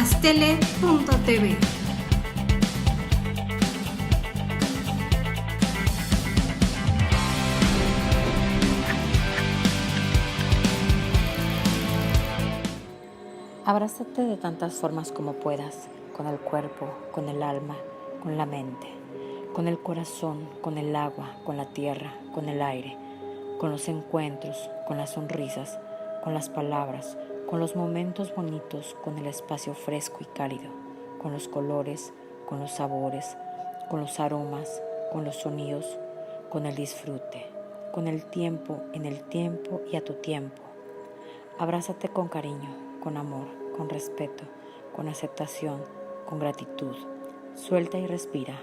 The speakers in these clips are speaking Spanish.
Mastele.tv. Abrázate de tantas formas como puedas, con el cuerpo, con el alma, con la mente, con el corazón, con el agua, con la tierra, con el aire, con los encuentros, con las sonrisas, con las palabras, con los momentos bonitos, con el espacio fresco y cálido, con los colores, con los sabores, con los aromas, con los sonidos, con el disfrute, con el tiempo, en el tiempo y a tu tiempo. Abrázate con cariño, con amor, con respeto, con aceptación, con gratitud. Suelta y respira,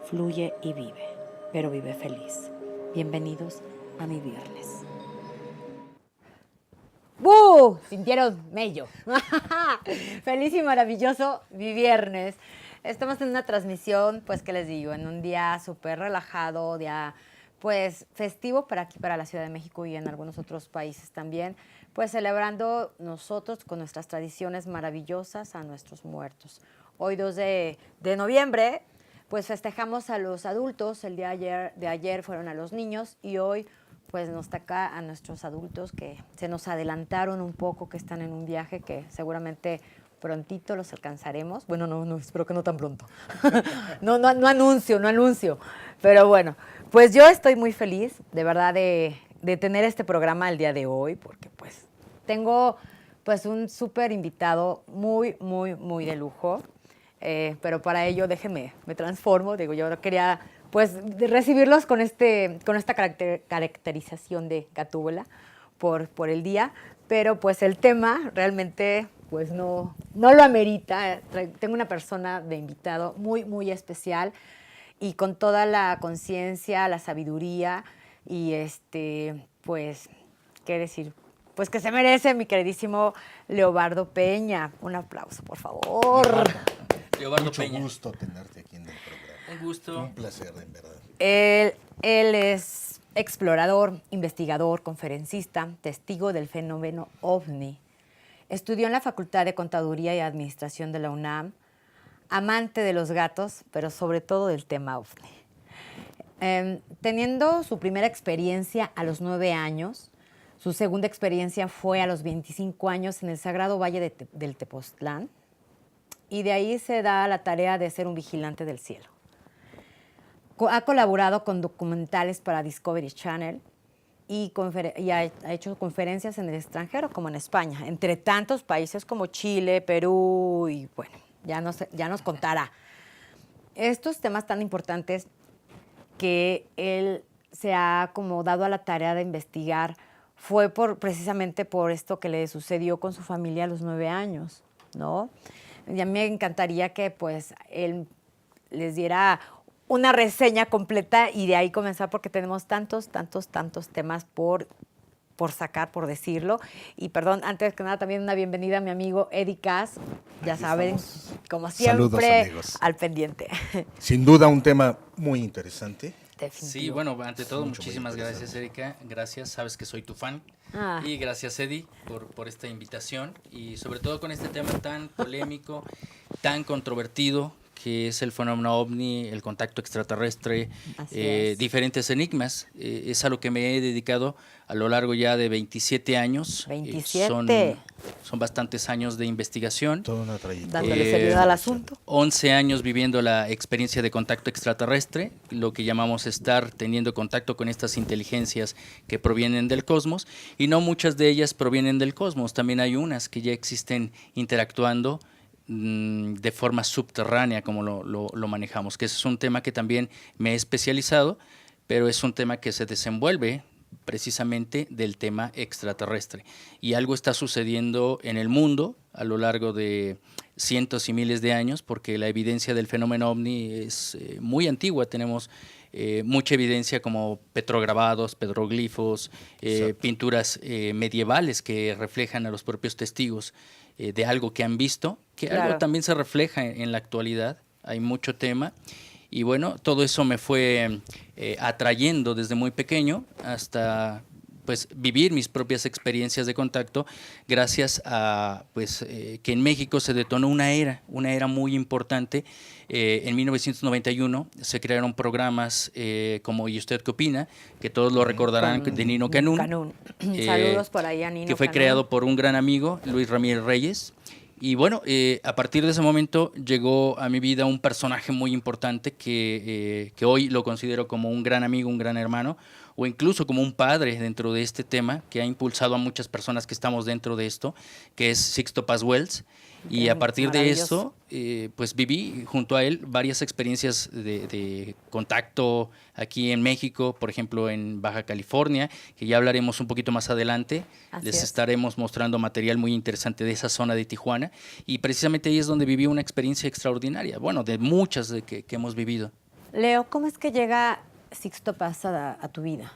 fluye y vive, pero vive feliz. Bienvenidos a mi viernes. ¡Bú! Sintieron mello. Feliz y maravilloso mi viernes. Estamos en una transmisión, pues, ¿qué les digo? En un día súper relajado, día, pues, festivo para aquí, para la Ciudad de México y en algunos otros países también, pues, celebrando nosotros con nuestras tradiciones maravillosas a nuestros muertos. Hoy, 2 de noviembre, pues, festejamos a los adultos. El día de ayer fueron a los niños y hoy pues nos toca a nuestros adultos que se nos adelantaron un poco, que están en un viaje que seguramente prontito los alcanzaremos. Bueno, no, espero que no tan pronto. No anuncio. Pero bueno, pues yo estoy muy feliz, de verdad, de tener este programa el día de hoy, porque pues tengo pues un súper invitado muy de lujo. Pero para ello, me transformo. Digo, yo quería pues recibirlos con esta caracterización de Gatúbela por el día, pero pues el tema realmente pues no lo amerita. Tengo una persona de invitado muy especial y con toda la conciencia, la sabiduría y pues, ¿qué decir? Pues que se merece mi queridísimo Leobardo Peña. Un aplauso, por favor. Leobardo Peña. Mucho gusto tenerte aquí en el programa. Un gusto. Un placer, en verdad. Él es explorador, investigador, conferencista, testigo del fenómeno OVNI. Estudió en la Facultad de Contaduría y Administración de la UNAM, amante de los gatos, pero sobre todo del tema OVNI. Teniendo su primera experiencia a los 9 años, su segunda experiencia fue a los 25 años en el Sagrado Valle del Tepoztlán, y de ahí se da la tarea de ser un vigilante del cielo. Ha colaborado con documentales para Discovery Channel y ha hecho conferencias en el extranjero, como en España, entre tantos países como Chile, Perú, y bueno, ya nos contará. Estos temas tan importantes que él se ha como dado a la tarea de investigar fue precisamente por esto que le sucedió con su familia a los 9 años, ¿no? Y a mí me encantaría que pues él les diera una reseña completa y de ahí comenzar, porque tenemos tantos temas por sacar, por decirlo. Y perdón, antes que nada, también una bienvenida a mi amigo Eddie Cass. Ya saben, como siempre, saludos, al pendiente. Sin duda un tema muy interesante. Definitivo. Sí, bueno, ante todo, muchísimas gracias, Erika. Gracias, sabes que soy tu fan. Y gracias, Eddie, por esta invitación. Y sobre todo con este tema tan polémico, tan controvertido, que es el fenómeno OVNI, el contacto extraterrestre, diferentes enigmas. Es a lo que me he dedicado a lo largo ya de 27 años. 27. Son bastantes años de investigación. Toda una trayectoria. Dándole seriedad al asunto. 11 años viviendo la experiencia de contacto extraterrestre, lo que llamamos estar teniendo contacto con estas inteligencias que provienen del cosmos, y no muchas de ellas provienen del cosmos, también hay unas que ya existen interactuando de forma subterránea, como lo manejamos, que ese es un tema que también me he especializado, pero es un tema que se desenvuelve precisamente del tema extraterrestre. Y algo está sucediendo en el mundo a lo largo de cientos y miles de años, porque la evidencia del fenómeno OVNI es muy antigua. Tenemos mucha evidencia como petrograbados, petroglifos, pinturas medievales que reflejan a los propios testigos de algo que han visto, que claro, algo también se refleja en la actualidad. Hay mucho tema. Y bueno, todo eso me fue atrayendo desde muy pequeño hasta pues vivir mis propias experiencias de contacto gracias a pues que en México se detonó una era muy importante. En 1991 se crearon programas como ¿Y usted qué opina?, que todos lo recordarán, de Nino Canún. Saludos por ahí a Nino que fue Canún. creado por un gran amigo, Luis Ramírez Reyes. Y bueno, a partir de ese momento llegó a mi vida un personaje muy importante que hoy lo considero como un gran amigo, un gran hermano, o incluso como un padre dentro de este tema, que ha impulsado a muchas personas que estamos dentro de esto, que es Sixto Paz Wells. Y a partir de eso, pues viví junto a él varias experiencias de contacto aquí en México, por ejemplo en Baja California, que ya hablaremos un poquito más adelante. Les estaremos mostrando material muy interesante de esa zona de Tijuana, y precisamente ahí es donde viví una experiencia extraordinaria, bueno, de muchas de que hemos vivido. Leo, ¿cómo es que llega Sixto Paz a tu vida?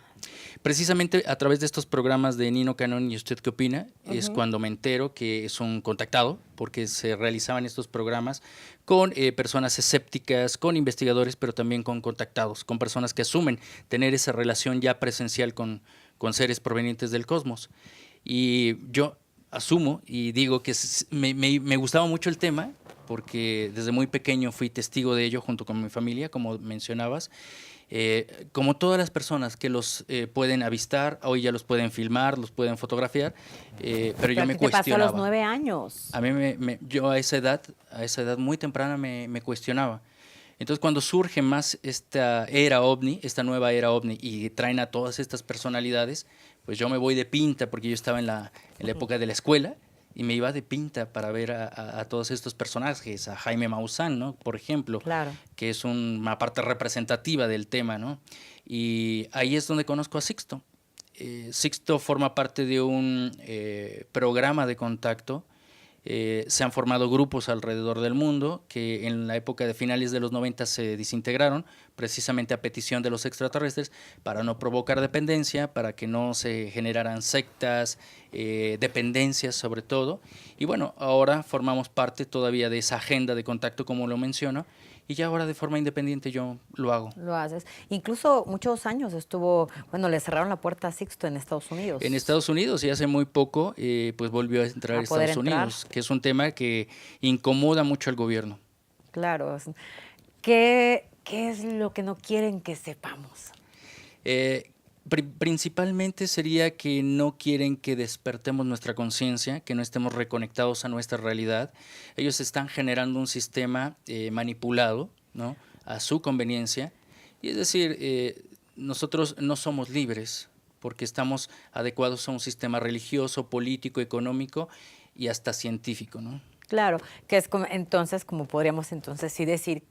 Precisamente a través de estos programas de Nino Canún y ¿Usted qué opina? Es cuando me entero que es un contactado, porque se realizaban estos programas con personas escépticas, con investigadores, pero también con contactados, con personas que asumen tener esa relación ya presencial con seres provenientes del cosmos. Y yo asumo y digo que me gustaba mucho el tema, porque desde muy pequeño fui testigo de ello junto con mi familia, como mencionabas. Como todas las personas que los pueden avistar, hoy ya los pueden filmar, los pueden fotografiar, pero yo me cuestionaba. Pasó a los 9 años. A mí yo a esa edad muy temprana me cuestionaba. Entonces cuando surge más esta nueva era OVNI, y traen a todas estas personalidades, pues yo me voy de pinta, porque yo estaba en la época de la escuela, y me iba de pinta para ver a todos estos personajes, a Jaime Maussan, ¿no?, por ejemplo, claro, que es una parte representativa del tema, ¿no? Y ahí es donde conozco a Sixto. Sixto forma parte de un programa de contacto. Se han formado grupos alrededor del mundo que en la época de finales de los 90 se desintegraron, precisamente a petición de los extraterrestres, para no provocar dependencia, para que no se generaran sectas, dependencias sobre todo. Y bueno, ahora formamos parte todavía de esa agenda de contacto, como lo menciono, y ya ahora de forma independiente yo lo hago. Lo haces. Incluso muchos años le cerraron la puerta a Sixto en Estados Unidos. En Estados Unidos, y hace muy poco, pues volvió a entrar a Estados Unidos, que es un tema que incomoda mucho al gobierno. Claro. ¿Qué es lo que no quieren que sepamos? Principalmente sería que no quieren que despertemos nuestra conciencia, que no estemos reconectados a nuestra realidad. Ellos están generando un sistema manipulado, ¿no?, a su conveniencia. Y es decir, nosotros no somos libres porque estamos adecuados a un sistema religioso, político, económico y hasta científico, ¿no? Claro, que es como podríamos sí decir,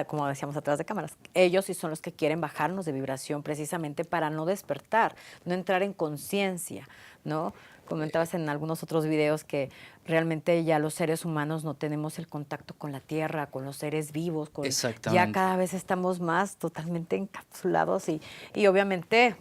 como decíamos atrás de cámaras, ellos sí son los que quieren bajarnos de vibración precisamente para no despertar, no entrar en conciencia, ¿no? Comentabas en algunos otros videos que realmente ya los seres humanos no tenemos el contacto con la tierra, con los seres vivos. Exactamente. Ya cada vez estamos más totalmente encapsulados y obviamente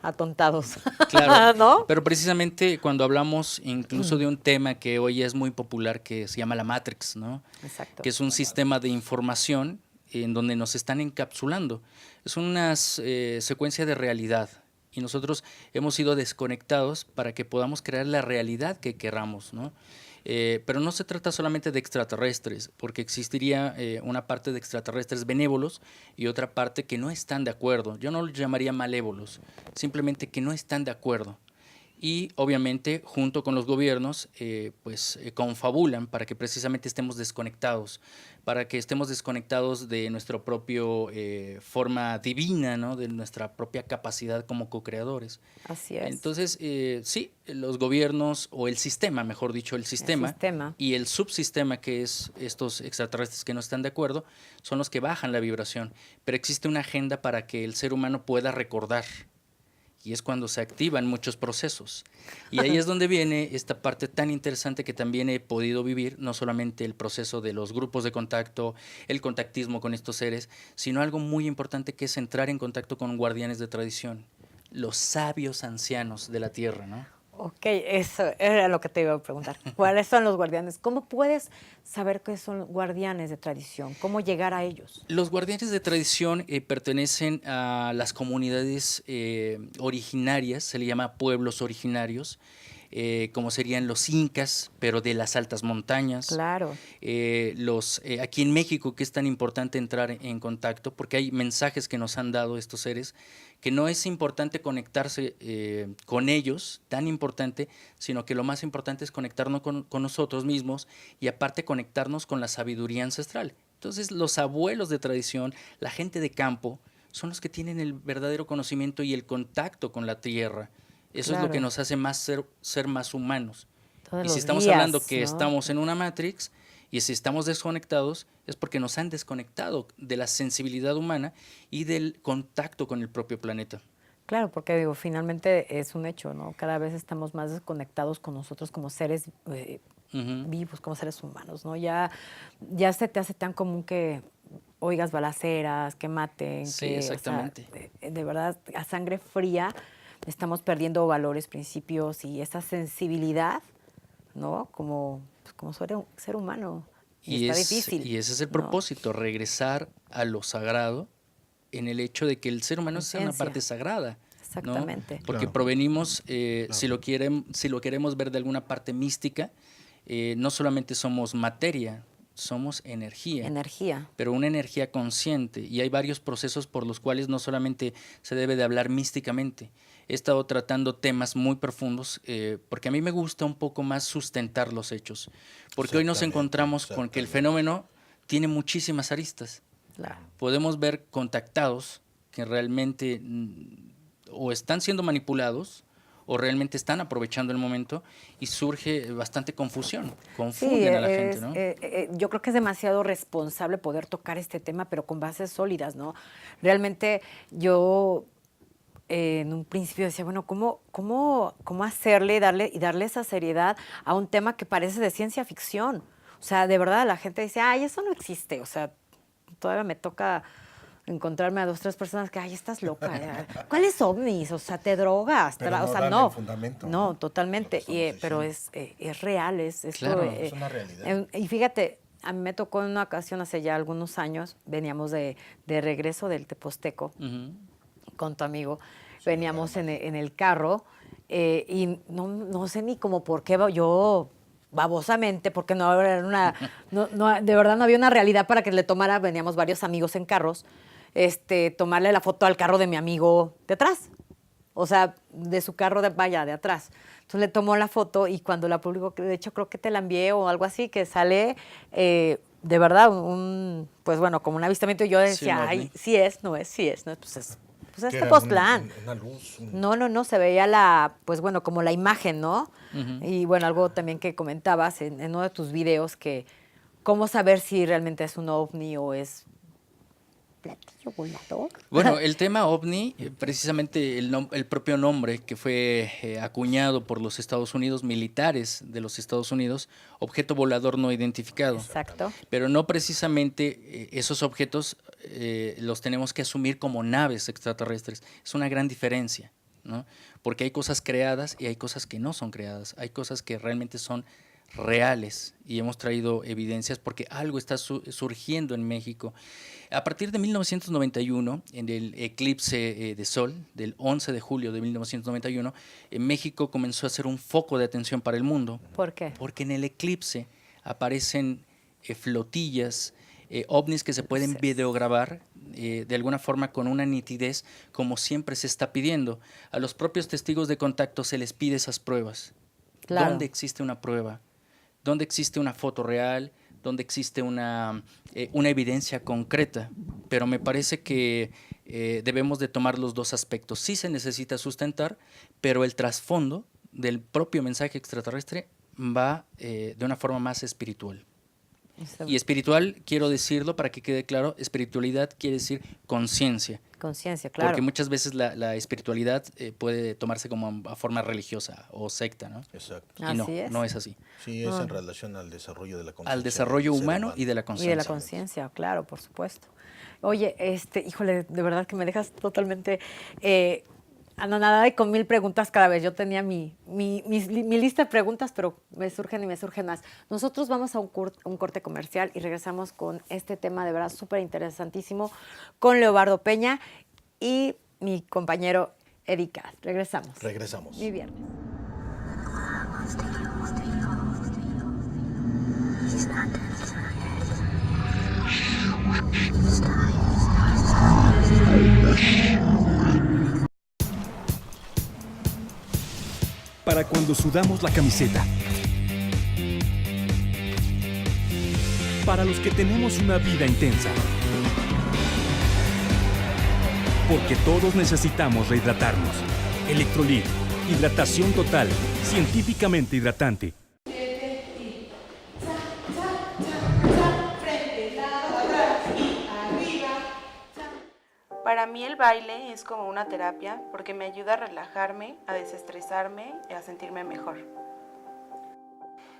atontados. Claro, ¿no? Pero precisamente cuando hablamos incluso de un tema que hoy es muy popular, que se llama la Matrix, ¿no? Exacto. Que es un sistema de información en donde nos están encapsulando. Es una secuencia de realidad, y nosotros hemos sido desconectados para que podamos crear la realidad que queramos, ¿no? Pero no se trata solamente de extraterrestres, porque existiría una parte de extraterrestres benévolos y otra parte que no están de acuerdo. Yo no los llamaría malévolos, simplemente que no están de acuerdo. Y obviamente junto con los gobiernos confabulan para que precisamente estemos desconectados, para que estemos desconectados de nuestra propia forma divina, ¿no?, de nuestra propia capacidad como co-creadores. Así es. Entonces, sí, los gobiernos, o el sistema, mejor dicho, el sistema y el subsistema, que es estos extraterrestres que no están de acuerdo, son los que bajan la vibración. Pero existe una agenda para que el ser humano pueda recordar. Y es cuando se activan muchos procesos. Y ahí es donde viene esta parte tan interesante que también he podido vivir, no solamente el proceso de los grupos de contacto, el contactismo con estos seres, sino algo muy importante, que es entrar en contacto con guardianes de tradición, los sabios ancianos de la Tierra, ¿no? Ok, eso era lo que te iba a preguntar. ¿Cuáles son los guardianes? ¿Cómo puedes saber qué son los guardianes de tradición? ¿Cómo llegar a ellos? Los guardianes de tradición pertenecen a las comunidades originarias, se le llama pueblos originarios, como serían los incas, pero de las altas montañas. Claro. Aquí en México, que es tan importante entrar en contacto, porque hay mensajes que nos han dado estos seres, que no es importante conectarse con ellos, tan importante, sino que lo más importante es conectarnos con nosotros mismos y aparte conectarnos con la sabiduría ancestral. Entonces, los abuelos de tradición, la gente de campo, son los que tienen el verdadero conocimiento y el contacto con la tierra. Eso es lo que Claro. nos hace más ser más humanos. Todos Y si los estamos días, hablando que ¿no? estamos en una Matrix y si estamos desconectados, es porque nos han desconectado de la sensibilidad humana y del contacto con el propio planeta. Claro, porque digo, finalmente es un hecho, ¿no? Cada vez estamos más desconectados con nosotros como seres vivos, como seres humanos, ¿no? Ya se te hace tan común que oigas balaceras, que maten, Sí, que, exactamente. O sea, de verdad, a sangre fría estamos perdiendo valores, principios y esa sensibilidad, ¿no? Como ser humano. Y está difícil. Y ese es el ¿no? propósito, regresar a lo sagrado en el hecho de que el ser humano es una Conciencia. parte sagrada. ¿no? Exactamente. Porque Claro. provenimos, Claro. si lo queremos ver de alguna parte mística, no solamente somos materia, somos energía. Energía. Pero una energía consciente, y hay varios procesos por los cuales no solamente se debe de hablar místicamente. He estado tratando temas muy profundos porque a mí me gusta un poco más sustentar los hechos, porque hoy nos Exactamente, encontramos con que el exactamente. fenómeno tiene muchísimas aristas. Claro. Podemos ver contactados que realmente o están siendo manipulados o realmente están aprovechando el momento y surge bastante confusión, confunden a la gente, ¿no? Yo creo que es demasiado responsable poder tocar este tema, pero con bases sólidas, ¿no? Realmente yo en un principio decía, bueno, ¿cómo hacerle darle esa seriedad a un tema que parece de ciencia ficción? O sea, de verdad la gente dice, ay, eso no existe. O sea, todavía me toca encontrarme a 2, 3 personas que, ay, estás loca. ¿Cuáles ovnis? O sea, te drogas. Pero no o sea, dan no. el fundamento, No, ¿no? totalmente. Lo que estamos Pero diciendo. es real, Claro, es una realidad. y fíjate, a mí me tocó en una ocasión hace ya algunos años, veníamos de regreso del Teposteco Ujú. con tu amigo, veníamos en el carro y no sé ni como por qué yo babosamente, porque no era de verdad no había una realidad para que le tomara, veníamos varios amigos en carros, tomarle la foto al carro de mi amigo de atrás, o sea, de su carro de atrás. Entonces le tomó la foto y cuando la publicó, de hecho creo que te la envié o algo así, que sale de verdad pues bueno, como un avistamiento, y yo decía, un ovni. ay, sí es, no es, pues es Que era Tepoztlán. una luz. No, se veía pues bueno, como la imagen, ¿no? Ujú. Y bueno, algo también que comentabas en uno de tus videos, que cómo saber si realmente es un ovni o es platillo volador. Bueno, el tema ovni, precisamente el propio nombre que fue acuñado por los Estados Unidos, militares de los Estados Unidos, objeto volador no identificado. Exacto. Pero no precisamente esos objetos los tenemos que asumir como naves extraterrestres. Es una gran diferencia, ¿no? Porque hay cosas creadas y hay cosas que no son creadas. Hay cosas que realmente son reales y hemos traído evidencias porque algo está surgiendo en México. A partir de 1991, en el eclipse de sol del 11 de julio de 1991, México comenzó a ser un foco de atención para el mundo. ¿Por qué? Porque en el eclipse aparecen flotillas, ovnis que se pueden videograbar de alguna forma con una nitidez como siempre se está pidiendo. A los propios testigos de contacto se les pide esas pruebas. Claro. ¿Dónde existe una prueba? ¿Dónde existe una foto real? ¿Dónde existe una evidencia concreta? Pero me parece que debemos de tomar los dos aspectos. Sí se necesita sustentar, pero el trasfondo del propio mensaje extraterrestre va de una forma más espiritual. Y espiritual, quiero decirlo para que quede claro, espiritualidad quiere decir conciencia. Conciencia, claro. Porque muchas veces la espiritualidad puede tomarse como a forma religiosa o secta, ¿no? Exacto. Y no, Así es. no es así. Sí, es en relación al desarrollo de la conciencia. Al desarrollo del ser humano y de la Y de conciencia. la conciencia, claro, por supuesto. Oye, híjole, de verdad que me dejas totalmente anonadada y con 1000 preguntas cada vez. Yo tenía mi lista de preguntas, pero me surgen más. Nosotros vamos a un corte comercial y regresamos con este tema de verdad súper interesantísimo con Leobardo Peña y mi compañero Eddie Katz. Regresamos. Mi viernes. Para cuando sudamos la camiseta. Para los que tenemos una vida intensa. Porque todos necesitamos rehidratarnos. Electrolit, hidratación total, científicamente hidratante. Para mí el baile es como una terapia porque me ayuda a relajarme, a desestresarme y a sentirme mejor.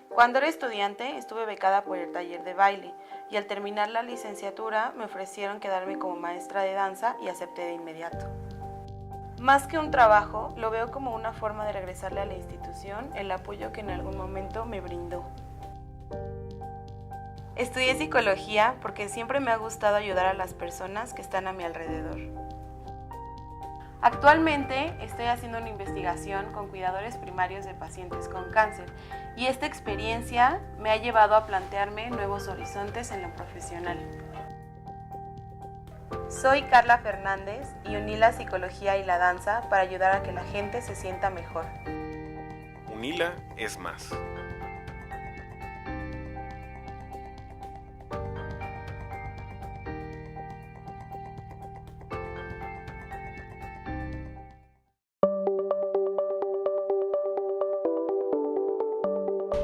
Cuando era estudiante estuve becada por el taller de baile y al terminar la licenciatura me ofrecieron quedarme como maestra de danza y acepté de inmediato. Más que un trabajo, lo veo como una forma de regresarle a la institución el apoyo que en algún momento me brindó. Estudié psicología porque siempre me ha gustado ayudar a las personas que están a mi alrededor. Actualmente estoy haciendo una investigación con cuidadores primarios de pacientes con cáncer y esta experiencia me ha llevado a plantearme nuevos horizontes en lo profesional. Soy Carla Fernández y uní la psicología y la danza para ayudar a que la gente se sienta mejor. UNILA es más.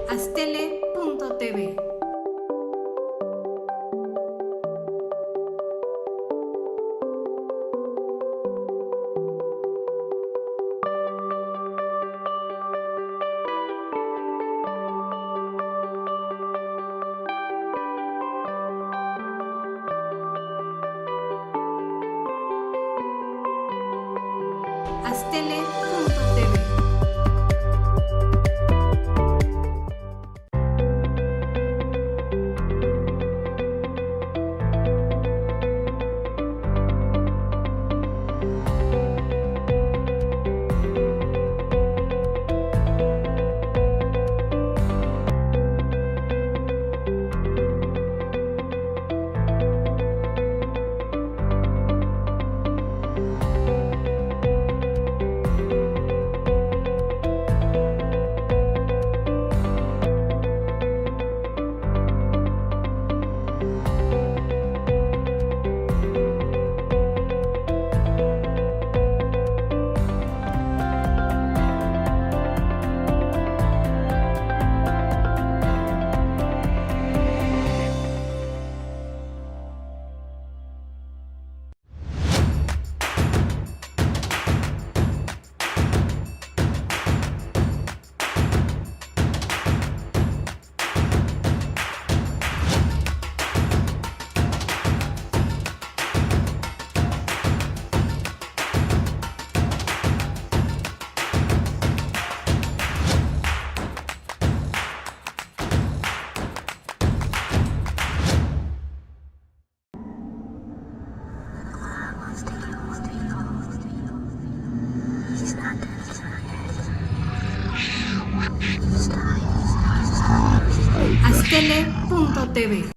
Astele.tv. Astele.tv. Astele.tv.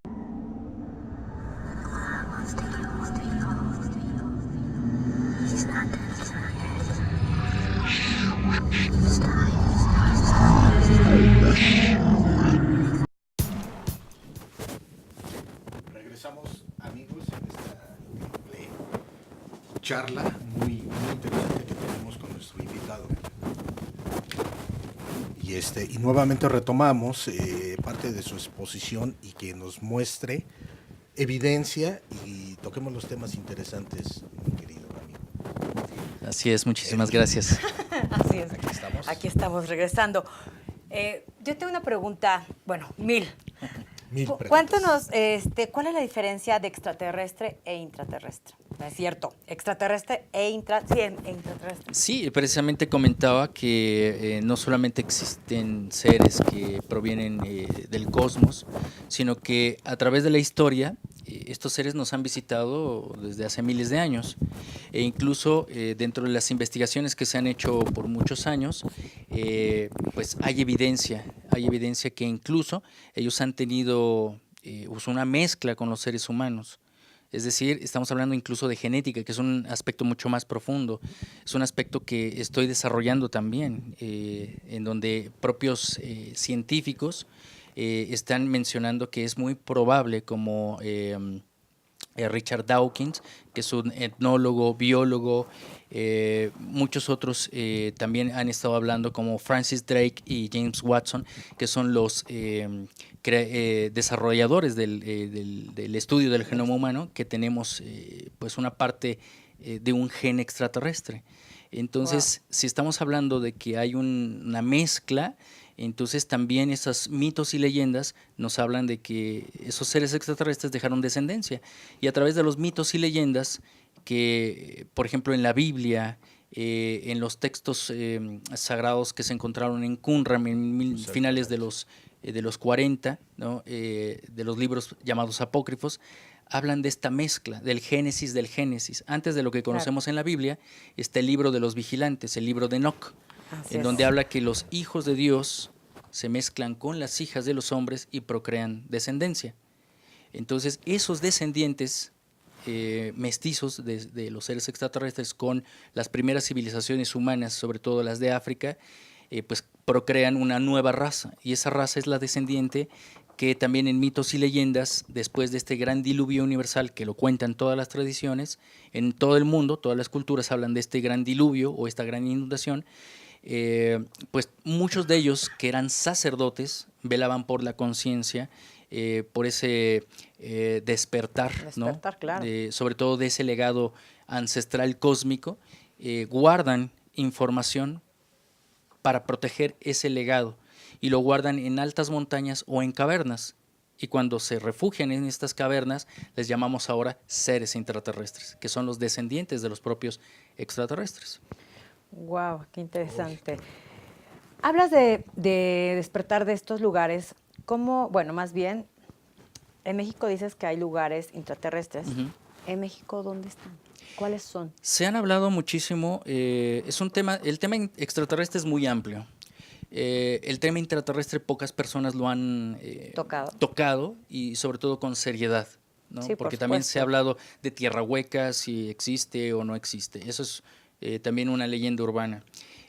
Regresamos, amigos, en esta charla muy interesante que tenemos con nuestro invitado. Y nuevamente retomamos parte de su exposición y que nos muestre evidencia y toquemos los temas interesantes, mi querido amigo. Así es, muchísimas gracias. Así es. Aquí estamos. Aquí estamos regresando. Yo tengo una pregunta, bueno, 1000. 1000 preguntas. Cuéntanos, ¿cuál es la diferencia de extraterrestre e intraterrestre? No es cierto, extraterrestre e intraterrestre. Sí, precisamente comentaba que no solamente existen seres que provienen del cosmos, sino que a través de la historia estos seres nos han visitado desde hace miles de años e incluso dentro de las investigaciones que se han hecho por muchos años, pues hay evidencia que incluso ellos han tenido una mezcla con los seres humanos. Es decir, estamos hablando incluso de genética, que es un aspecto mucho más profundo. Es un aspecto que estoy desarrollando también, en donde propios científicos están mencionando que es muy probable, como Richard Dawkins, que es un etnólogo, biólogo, muchos otros también han estado hablando, como Francis Drake y James Watson, que son los desarrolladores del estudio del genoma humano, que tenemos pues una parte de un gen extraterrestre. Entonces, si estamos hablando de que hay una mezcla, entonces también esos mitos y leyendas nos hablan de que esos seres extraterrestres dejaron descendencia. Y a través de los mitos y leyendas que, por ejemplo, en la Biblia, en los textos sagrados que se encontraron en Qumran en finales de los 40, ¿no? De los libros llamados apócrifos, hablan de esta mezcla, del Génesis del Génesis. Antes de lo que conocemos en la Biblia, está el libro de los vigilantes, el libro de Enoc, en donde habla que los hijos de Dios se mezclan con las hijas de los hombres y procrean descendencia. Entonces, esos descendientes mestizos de los seres extraterrestres con las primeras civilizaciones humanas, sobre todo las de África, pues procrean una nueva raza, y esa raza es la descendiente que también en mitos y leyendas, después de este gran diluvio universal que lo cuentan todas las tradiciones, en todo el mundo, todas las culturas hablan de este gran diluvio o esta gran inundación, pues muchos de ellos que eran sacerdotes velaban por la conciencia, por ese despertar, ¿no? Claro. Sobre todo de ese legado ancestral cósmico, guardan información para proteger ese legado y lo guardan en altas montañas o en cavernas. Y cuando se refugian en estas cavernas, les llamamos ahora seres intraterrestres, que son los descendientes de los propios extraterrestres. Wow, qué interesante. Hablas de despertar de estos lugares. ¿Cómo? Bueno, más bien, en México dices que hay lugares intraterrestres. ¿En México dónde están? ¿Cuáles son? Se han hablado muchísimo, es un tema, el tema extraterrestre es muy amplio. El tema intraterrestre pocas personas lo han tocado y sobre todo con seriedad, ¿no? Sí, porque también se ha hablado de tierra hueca, si existe o no existe. Eso es también una leyenda urbana.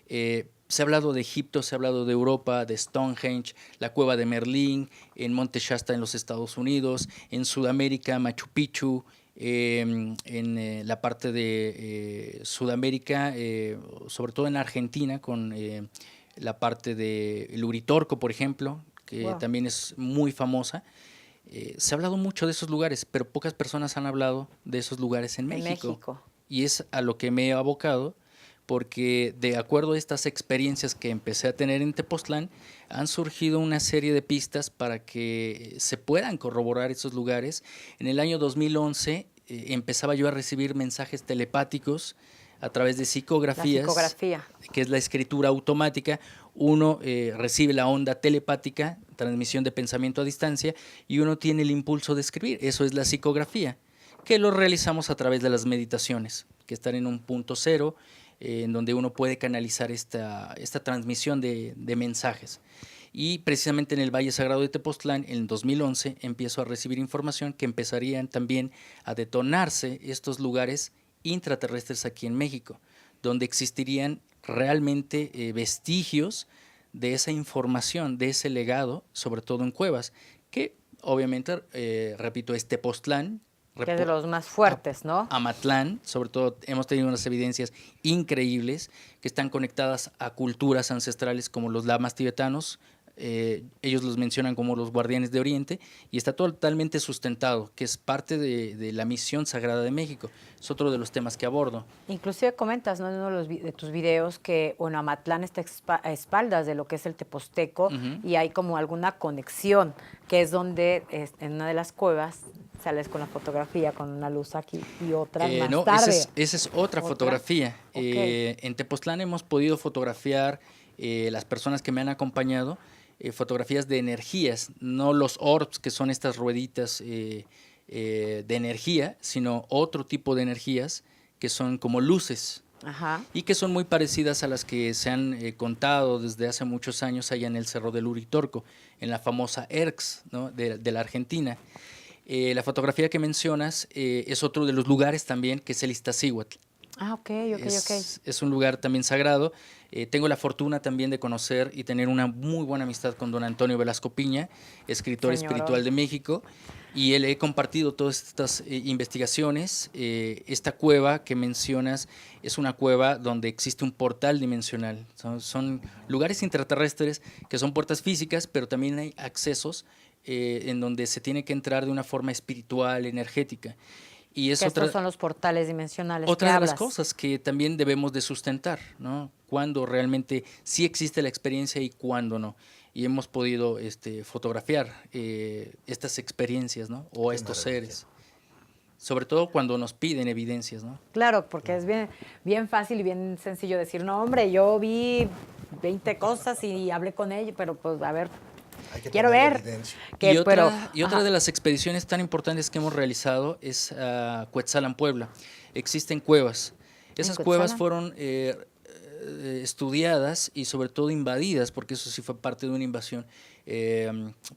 Se ha hablado de Egipto, se ha hablado de Europa, de Stonehenge, la cueva de Merlín, en Monte Shasta en los Estados Unidos, en Sudamérica, Machu Picchu, en la parte de Sudamérica, sobre todo en Argentina, con la parte del Uritorco, por ejemplo, que también es muy famosa. Se ha hablado mucho de esos lugares, pero pocas personas han hablado de esos lugares en México. Y es a lo que me he abocado, porque de acuerdo a estas experiencias que empecé a tener en Tepoztlán, han surgido una serie de pistas para que se puedan corroborar esos lugares. En el año 2011 empezaba yo a recibir mensajes telepáticos a través de psicografías, que es la escritura automática. Uno recibe la onda telepática, transmisión de pensamiento a distancia, y uno tiene el impulso de escribir. Eso es la psicografía, que lo realizamos a través de las meditaciones, que están en un punto cero, en donde uno puede canalizar esta transmisión de mensajes. Y precisamente en el Valle Sagrado de Tepoztlán, en 2011, empiezo a recibir información que empezarían también a detonarse estos lugares intraterrestres aquí en México, donde existirían realmente vestigios de esa información, de ese legado, sobre todo en cuevas, que obviamente, repito, es Tepoztlán, que es de los más fuertes, ¿no? Amatlán, sobre todo hemos tenido unas evidencias increíbles que están conectadas a culturas ancestrales como los lamas tibetanos, ellos los mencionan como los guardianes de Oriente, y está totalmente sustentado, que es parte de la misión sagrada de México. Es otro de los temas que abordo. Inclusive comentas, ¿no?, en uno de tus videos que, bueno, Amatlán está a espaldas de lo que es el Teposteco, y hay como alguna conexión, que es donde en una de las cuevas sales con la fotografía, con una luz aquí y otra más no, tarde. esa es otra fotografía. Okay. En Tepoztlán hemos podido fotografiar, las personas que me han acompañado, fotografías de energías, no los orbs, que son estas rueditas de energía, sino otro tipo de energías que son como luces. Ajá. Y que son muy parecidas a las que se han contado desde hace muchos años allá en el Cerro del Uritorco, en la famosa ERX, ¿no?, de la Argentina. La fotografía que mencionas es otro de los lugares también, que es el Iztaccíhuatl. Ah, ok. Es un lugar también sagrado. Tengo la fortuna también de conocer y tener una muy buena amistad con don Antonio Velasco Piña, escritor espiritual de México, y él he compartido todas estas investigaciones. Esta cueva que mencionas es una cueva donde existe un portal dimensional. Son lugares intraterrestres que son puertas físicas, pero también hay accesos en donde se tiene que entrar de una forma espiritual, energética. Y es estos son los portales dimensionales. Otra de las cosas que también debemos de sustentar, ¿no? Cuándo realmente sí existe la experiencia y cuándo no. Y hemos podido fotografiar estas experiencias, ¿no?, o estos seres. Sobre todo cuando nos piden evidencias, ¿no? Claro, porque es bien fácil y bien sencillo decir, no, hombre, yo vi 20 cosas y hablé con ella, pero pues a ver, quiero ver. Y otra de las expediciones tan importantes que hemos realizado es a Cuetzalan, Puebla. Existen cuevas. Esas cuevas fueron estudiadas y sobre todo invadidas, porque eso sí fue parte de una invasión,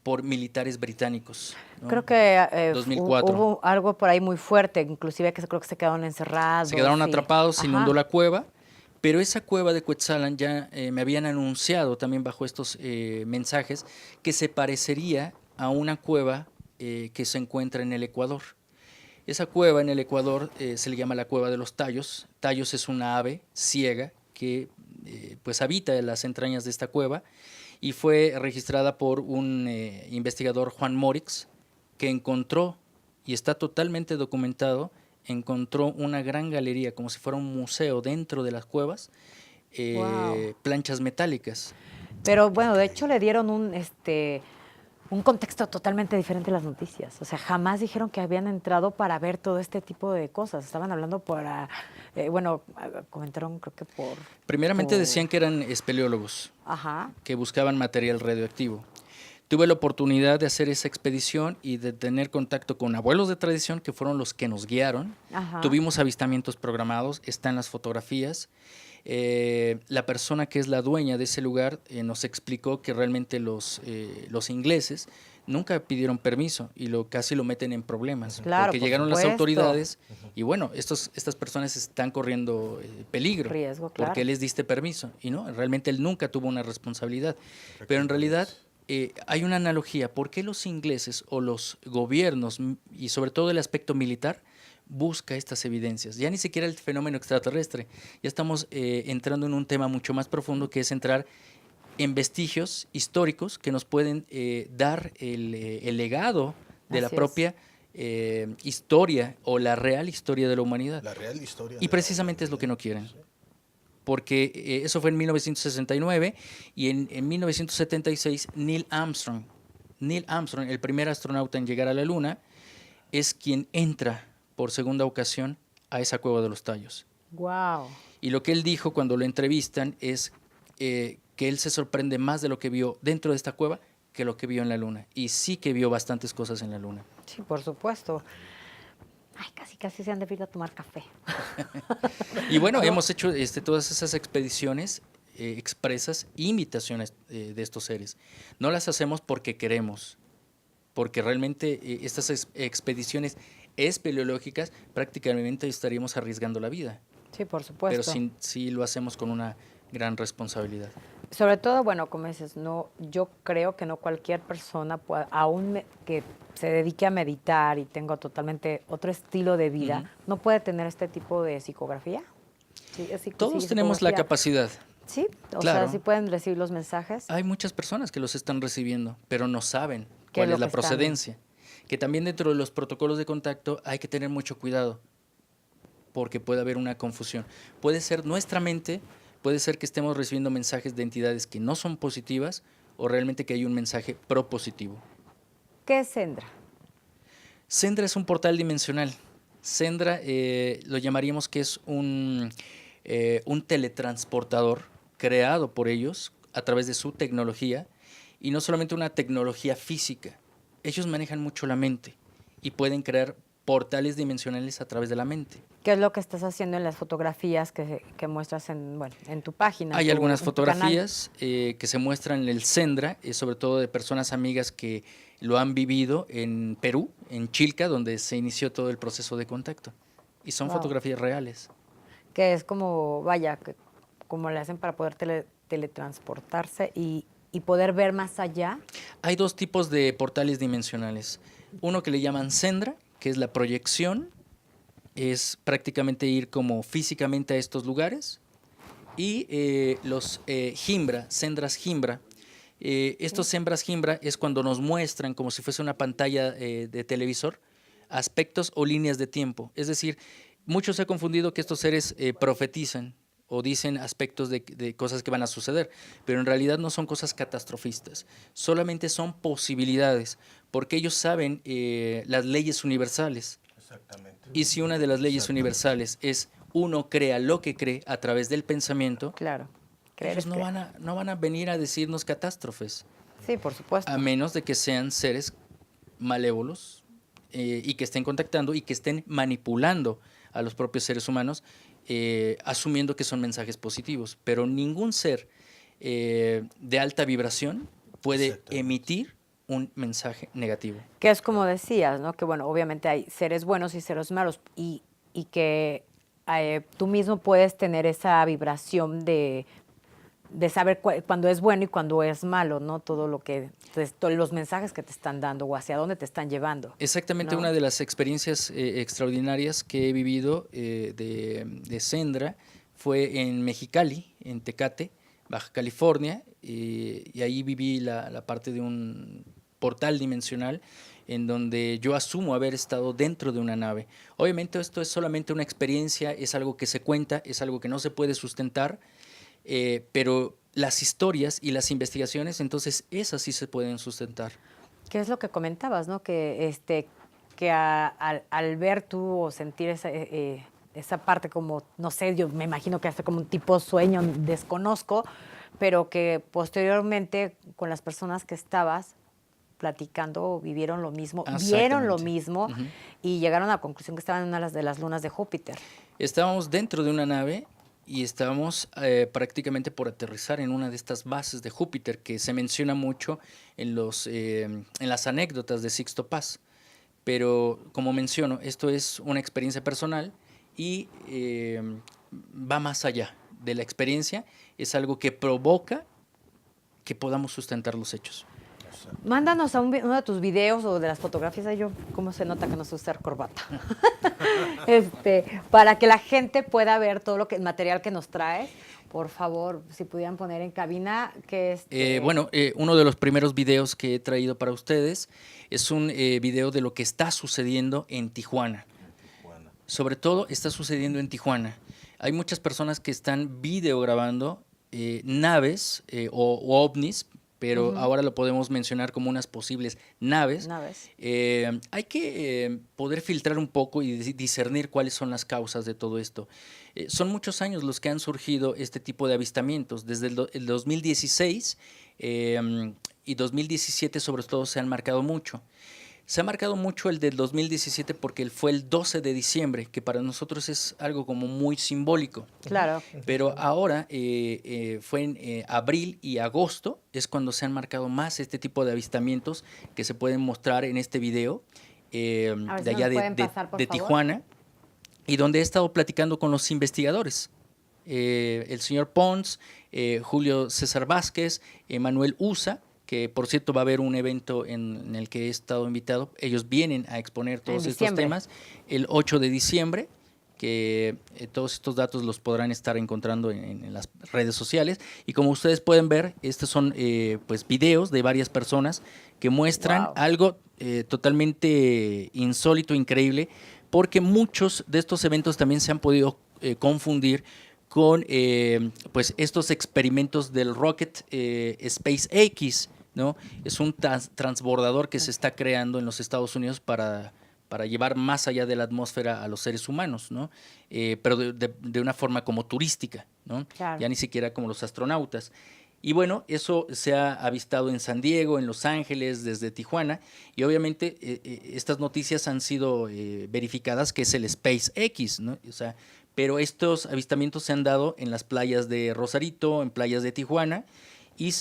por militares británicos, ¿no? Creo que 2004. Hubo algo por ahí muy fuerte, inclusive que creo que se quedaron encerrados. Se quedaron atrapados, se inundó la cueva. Pero esa cueva de Cuetzalan ya me habían anunciado también bajo estos mensajes que se parecería a una cueva que se encuentra en el Ecuador. Esa cueva en el Ecuador se le llama la Cueva de los Tallos. Tallos es una ave ciega que pues habita en las entrañas de esta cueva, y fue registrada por un investigador, Juan Morix, que encontró, y está totalmente documentado, encontró una gran galería, como si fuera un museo dentro de las cuevas, planchas metálicas. Pero bueno, de hecho le dieron un contexto totalmente diferente a las noticias. O sea, jamás dijeron que habían entrado para ver todo este tipo de cosas. Estaban hablando comentaron creo que por... Primeramente decían que eran espeleólogos, que buscaban material radioactivo. Tuve la oportunidad de hacer esa expedición y de tener contacto con abuelos de tradición, que fueron los que nos guiaron. Tuvimos avistamientos programados, están las fotografías. La persona que es la dueña de ese lugar nos explicó que realmente los ingleses nunca pidieron permiso y casi lo meten en problemas. Claro, porque llegaron las autoridades y bueno, estas personas están corriendo peligro. Riesgo, claro. Porque les diste permiso. Y no, realmente él nunca tuvo una responsabilidad. Pero en realidad... hay una analogía. ¿Por qué los ingleses o los gobiernos, y sobre todo el aspecto militar, busca estas evidencias? Ya ni siquiera el fenómeno extraterrestre. Ya estamos entrando en un tema mucho más profundo, que es entrar en vestigios históricos que nos pueden dar el legado de la propia historia o la real historia de la humanidad. La real historia. Y precisamente es lo que no quieren. Porque eso fue en 1969 y en 1976 Neil Armstrong, el primer astronauta en llegar a la Luna, es quien entra por segunda ocasión a esa cueva de los Tallos. Wow. Y lo que él dijo cuando lo entrevistan es que él se sorprende más de lo que vio dentro de esta cueva que lo que vio en la Luna. Y sí que vio bastantes cosas en la Luna. Sí, por supuesto. Ay, casi se han de ir a tomar café. Y bueno, hemos hecho todas esas expediciones expresas, imitaciones de estos seres. No las hacemos porque queremos, porque realmente estas expediciones espeleológicas prácticamente estaríamos arriesgando la vida. Sí, por supuesto. Pero sí lo hacemos con una gran responsabilidad. Sobre todo, bueno, como dices, yo creo que no cualquier persona, que se dedique a meditar y tenga totalmente otro estilo de vida, no puede tener este tipo de psicografía. Todos tenemos la capacidad. Sí, o Claro. sea, sí pueden recibir los mensajes. Hay muchas personas que los están recibiendo, pero no saben ¿Qué es cuál lo es la que están? procedencia. Que también dentro de los protocolos de contacto hay que tener mucho cuidado, porque puede haber una confusión. Puede ser nuestra mente, puede ser que estemos recibiendo mensajes de entidades que no son positivas o realmente que hay un mensaje propositivo. ¿Qué es Sendra? Sendra es un portal dimensional. Sendra lo llamaríamos que es un teletransportador creado por ellos a través de su tecnología, y no solamente una tecnología física. Ellos manejan mucho la mente y pueden crear portales dimensionales a través de la mente. ¿Qué es lo que estás haciendo en las fotografías que muestras en tu página? Hay algunas en tu canal? fotografías que se muestran en el Sendra, sobre todo de personas amigas que lo han vivido en Perú, en Chilca, donde se inició todo el proceso de contacto. Y son Wow. fotografías reales. Que es como, vaya, como le hacen para poder teletransportarse y poder ver más allá. Hay dos tipos de portales dimensionales. Uno que le llaman Sendra, que es la proyección, es prácticamente ir como físicamente a estos lugares. Y los Himbra, Sendras Himbra. Estos Sendras Himbra es cuando nos muestran, como si fuese una pantalla de televisor, aspectos o líneas de tiempo. Es decir, muchos se han confundido que estos seres profetizan o dicen aspectos de cosas que van a suceder, pero en realidad no son cosas catastrofistas, solamente son posibilidades, porque ellos saben las leyes universales. Exactamente. Y si una de las leyes universales es uno crea lo que cree a través del pensamiento, Claro. Creer ellos es no creer. no van a venir a decirnos catástrofes, Sí, por supuesto. a menos de que sean seres malévolos y que estén contactando y que estén manipulando a los propios seres humanos, asumiendo que son mensajes positivos. Pero ningún ser de alta vibración puede Exactamente. emitir un mensaje negativo. Que es como decías, ¿no? Que bueno, obviamente hay seres buenos y seres malos y que tú mismo puedes tener esa vibración de saber cuándo es bueno y cuándo es malo, ¿no? Todo lo que, todos los mensajes que te están dando o hacia dónde te están llevando. Exactamente, ¿no? una de las experiencias extraordinarias que he vivido de Sendra fue en Mexicali, en Tecate, Baja California, y ahí viví la parte de un portal dimensional en donde yo asumo haber estado dentro de una nave. Obviamente esto es solamente una experiencia, es algo que se cuenta, es algo que no se puede sustentar, pero las historias y las investigaciones, entonces esas sí se pueden sustentar. ¿Qué es lo que comentabas, no? Que al ver tú o sentir esa parte como, no sé, yo me imagino que hace como un tipo sueño, desconozco, pero que posteriormente con las personas que estabas platicando vivieron lo mismo, vieron lo Exactamente. mismo Ujú. y llegaron a la conclusión que estaban en una de las lunas de Júpiter. Estábamos dentro de una nave y estábamos prácticamente por aterrizar en una de estas bases de Júpiter que se menciona mucho en las anécdotas de Sixto Paz. Pero como menciono, esto es una experiencia personal y va más allá de la experiencia, es algo que provoca que podamos sustentar los hechos. Mándanos a uno de tus videos o de las fotografías, ahí yo, cómo se nota que no sé usar corbata, para que la gente pueda ver todo el material que nos traes. Por favor, si pudieran poner en cabina que uno de los primeros videos que he traído para ustedes es un video de lo que está sucediendo en Tijuana. Sobre todo está sucediendo en Tijuana. Hay muchas personas que están videograbando naves o ovnis, pero ahora lo podemos mencionar como unas posibles naves. Hay que poder filtrar un poco y discernir cuáles son las causas de todo esto. Son muchos años los que han surgido este tipo de avistamientos. Desde el 2016 y 2017 sobre todo se han marcado mucho. Se ha marcado mucho el del 2017 porque fue el 12 de diciembre, que para nosotros es algo como muy simbólico. Claro. Pero ahora fue en abril y agosto, es cuando se han marcado más este tipo de avistamientos que se pueden mostrar en este video de allá de Tijuana, y donde he estado platicando con los investigadores. El señor Pons, Julio César Vázquez, Manuel Usa, que por cierto va a haber un evento en el que he estado invitado. Ellos vienen a exponer todos estos temas el 8 de diciembre, que todos estos datos los podrán estar encontrando en las redes sociales. Y como ustedes pueden ver, estos son pues videos de varias personas que muestran algo totalmente insólito, increíble, porque muchos de estos eventos también se han podido confundir con pues estos experimentos del Rocket SpaceX, ¿no? Es un transbordador que se está creando en los Estados Unidos para llevar más allá de la atmósfera a los seres humanos, ¿no? Pero de una forma como turística, ¿no? Claro. Ya ni siquiera como los astronautas. Y bueno, eso se ha avistado en San Diego, en Los Ángeles, desde Tijuana, y obviamente estas noticias han sido verificadas que es el SpaceX, ¿no? O sea, pero estos avistamientos se han dado en las playas de Rosarito, en playas de Tijuana, y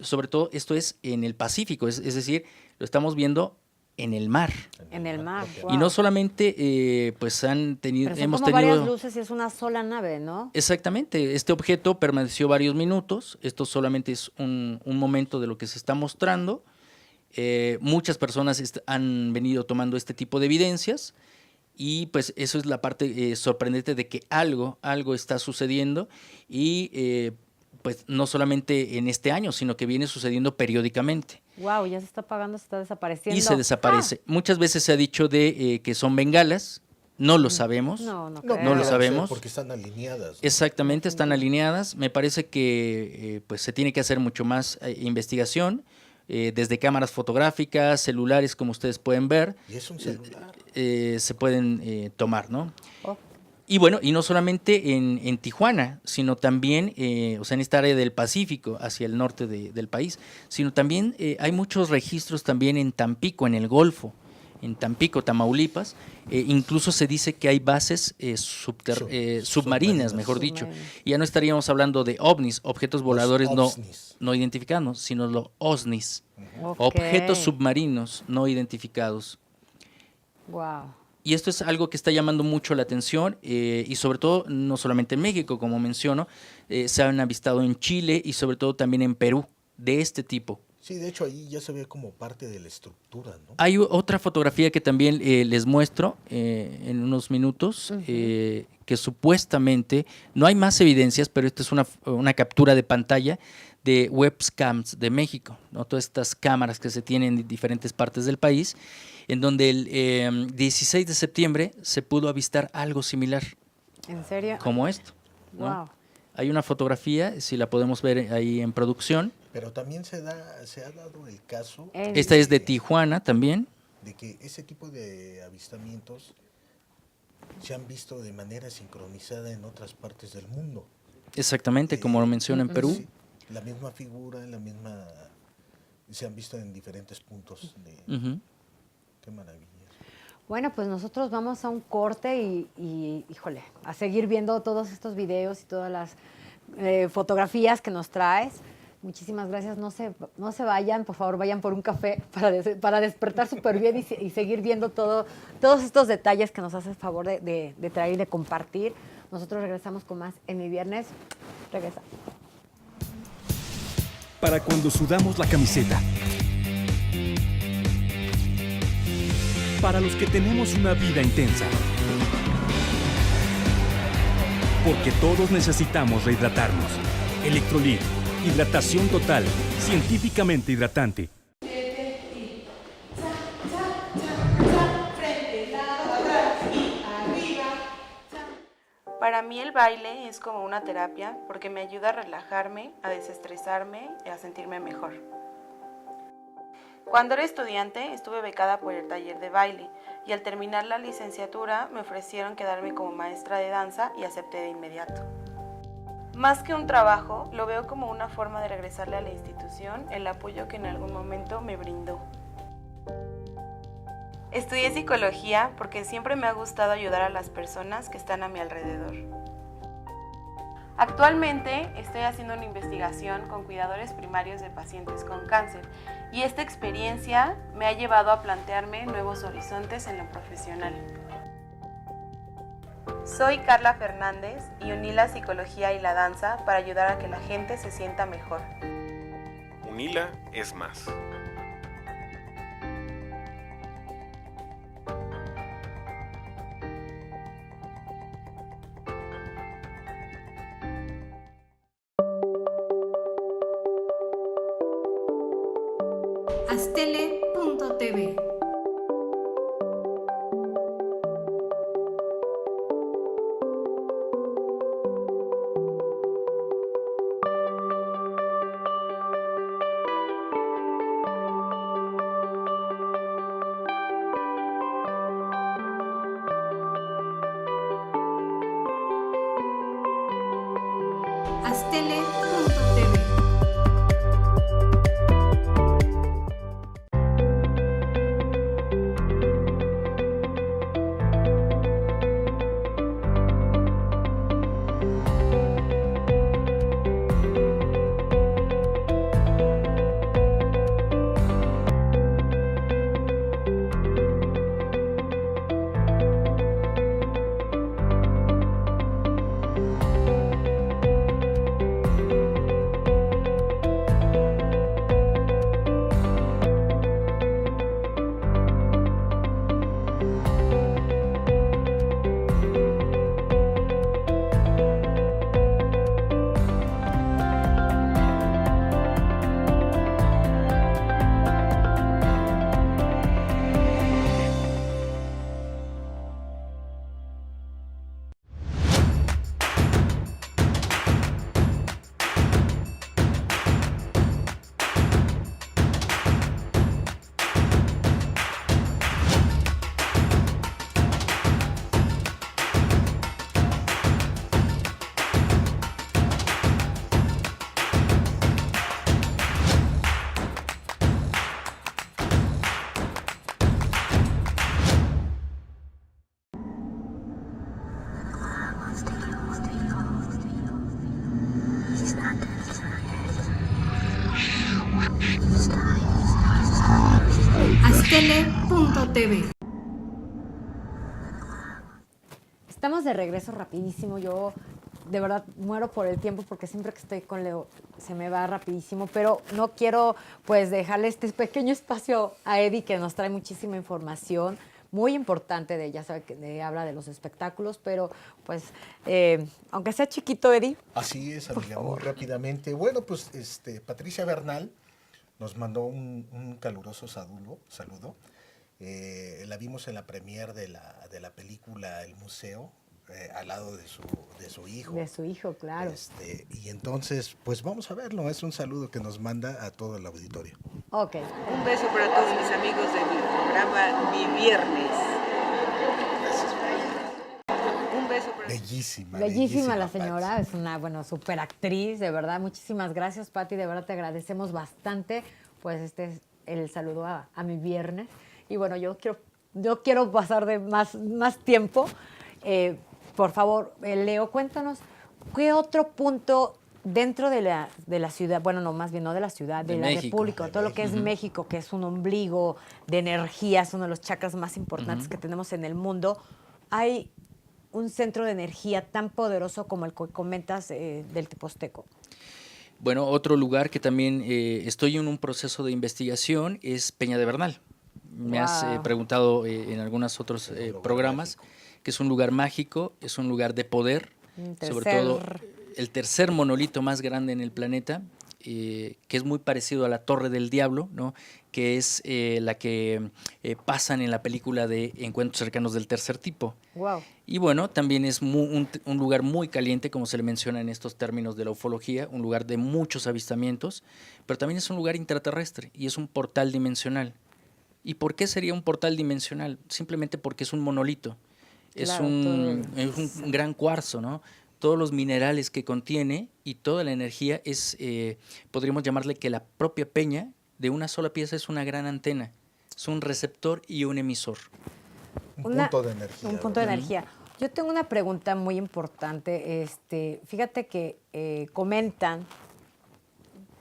sobre todo esto es en el Pacífico, es decir, lo estamos viendo en el mar. En el mar. Y no solamente pues Pero son hemos como tenido varias luces y es una sola nave, ¿no? Exactamente, este objeto permaneció varios minutos, esto solamente es un momento de lo que se está mostrando. Muchas personas han venido tomando este tipo de evidencias y pues eso es la parte sorprendente de que algo está sucediendo y pues no solamente en este año, sino que viene sucediendo periódicamente. Wow, ya se está apagando, se está desapareciendo. Y se desaparece. Muchas veces se ha dicho de que son bengalas, no lo sabemos. No No creo. lo sabemos. Porque están alineadas, ¿no? Exactamente, están alineadas. Me parece que pues se tiene que hacer mucho más investigación, desde cámaras fotográficas, celulares, como ustedes pueden ver. Y es un celular. Se pueden tomar, ¿no? Oh. Y bueno, y no solamente en Tijuana, sino también, o sea, en esta área del Pacífico, hacia el norte del país, sino también hay muchos registros también en Tampico, en el Golfo, en Tampico, Tamaulipas. Incluso se dice que hay bases submarinas, mejor dicho. Y ya no estaríamos hablando de ovnis, objetos voladores no identificados, sino los OSNIs, objetos submarinos no identificados. Wow. Y esto es algo que está llamando mucho la atención y sobre todo, no solamente en México, como menciono, se han avistado en Chile y sobre todo también en Perú, de este tipo. Sí, de hecho ahí ya se ve como parte de la estructura, ¿no? Hay otra fotografía que también les muestro en unos minutos, que supuestamente, no hay más evidencias, pero esta es una captura de pantalla de webcams de México, ¿no? Todas estas cámaras que se tienen en diferentes partes del país, en donde el 16 de septiembre se pudo avistar algo similar. ¿En serio? Como esto, ¿no? Wow. Hay una fotografía, si la podemos ver ahí en producción. Pero también se ha dado el caso Esta es de Tijuana también. de que ese tipo de avistamientos se han visto de manera sincronizada en otras partes del mundo. Exactamente, como lo menciona en Perú. Sí, la misma figura, se han visto en diferentes puntos de... Ujú. Qué maravilla. Bueno, pues nosotros vamos a un corte y híjole, a seguir viendo todos estos videos y todas las fotografías que nos traes. Muchísimas gracias. No se vayan, por favor, vayan por un café para despertar súper bien y seguir viendo todos estos detalles que nos hace el favor de traer y de compartir. Nosotros regresamos con más en Mi Viernes. Regresa. Para cuando sudamos la camiseta. Para los que tenemos una vida intensa. Porque todos necesitamos rehidratarnos. Electrolit, hidratación total, científicamente hidratante. Para mí el baile es como una terapia porque me ayuda a relajarme, a desestresarme y a sentirme mejor. Cuando era estudiante estuve becada por el taller de baile y al terminar la licenciatura me ofrecieron quedarme como maestra de danza y acepté de inmediato. Más que un trabajo, lo veo como una forma de regresarle a la institución el apoyo que en algún momento me brindó. Estudié psicología porque siempre me ha gustado ayudar a las personas que están a mi alrededor. Actualmente estoy haciendo una investigación con cuidadores primarios de pacientes con cáncer y esta experiencia me ha llevado a plantearme nuevos horizontes en lo profesional. Soy Carla Fernández y uní la psicología y la danza para ayudar a que la gente se sienta mejor. Unila es más. Astele.tv. Astele.tv. Astele.tv. Estamos de regreso rapidísimo. Yo de verdad muero por el tiempo porque siempre que estoy con Leo se me va rapidísimo, pero no quiero pues dejarle este pequeño espacio a Eddie, que nos trae muchísima información muy importante de ella, sabe que habla de los espectáculos, pero pues aunque sea chiquito, Eddie. Así es, amiga, muy rápidamente. Bueno, pues Patricia Bernal nos mandó un caluroso saludo. La vimos en la premier de la película El Museo, al lado de su hijo. De su hijo, claro. Y entonces, pues vamos a verlo. Es un saludo que nos manda a todo el auditorio. Ok. Un beso para todos mis amigos de mi programa Mi Viernes. Un beso para... Bellísima la señora, Patti. Es una, súper actriz, de verdad. Muchísimas gracias, Patti, de verdad te agradecemos bastante. Pues este es el saludo a Mi Viernes. Y bueno, yo quiero pasar de más tiempo. Por favor, Leo, cuéntanos, ¿qué otro punto dentro de la ciudad, bueno, no, más bien no de la ciudad, de la México, República, todo lo que es México, que es un ombligo de energía, es uno de los chakras más importantes que tenemos en el mundo, hay un centro de energía tan poderoso como el que comentas del Teposteco? Bueno, otro lugar que también estoy en un proceso de investigación es Peña de Bernal. Me has preguntado en algunos otros programas que es un lugar mágico, es un lugar de poder, sobre todo el tercer monolito más grande en el planeta, que es muy parecido a la Torre del Diablo, ¿no? Que es la que pasan en la película de Encuentros cercanos del tercer tipo. Wow. Y bueno, también es un lugar muy caliente, como se le menciona en estos términos de la ufología, un lugar de muchos avistamientos, pero también es un lugar intraterrestre y es un portal dimensional. ¿Y por qué sería un portal dimensional? Simplemente porque es un monolito. Es un gran cuarzo, ¿no? Todos los minerales que contiene y toda la energía es, podríamos llamarle que la propia peña de una sola pieza es una gran antena. Es un receptor y un emisor. Un punto de energía. Un punto de energía. Yo tengo una pregunta muy importante. Fíjate que comentan,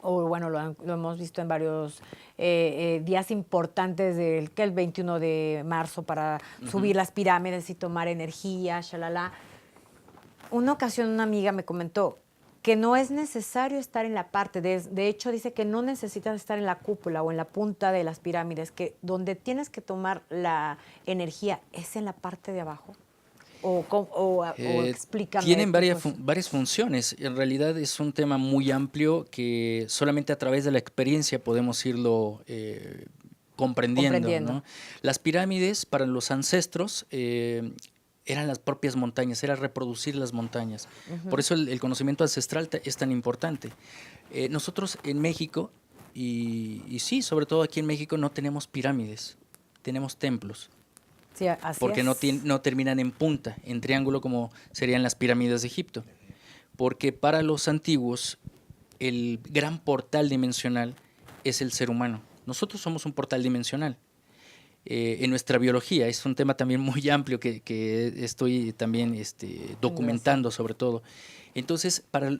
o bueno, lo hemos visto en varios días importantes del que el 21 de marzo para subir las pirámides y tomar energía, shalala. Una ocasión una amiga me comentó que no es necesario estar en la parte, de hecho dice que no necesitas estar en la cúpula o en la punta de las pirámides, que donde tienes que tomar la energía es en la parte de abajo. O explícame. Tienen varias funciones. En realidad es un tema muy amplio que solamente a través de la experiencia podemos irlo comprendiendo, ¿no? Las pirámides para los ancestros eran las propias montañas, era reproducir las montañas. Por eso el conocimiento ancestral es tan importante. Nosotros en México, y sí, sobre todo aquí en México, no tenemos pirámides, tenemos templos. Sí, así porque es. no terminan en punta, en triángulo como serían las pirámides de Egipto. Porque para los antiguos el gran portal dimensional es el ser humano. Nosotros somos un portal dimensional. En nuestra biología es un tema también muy amplio que estoy también documentando sobre todo. Entonces, para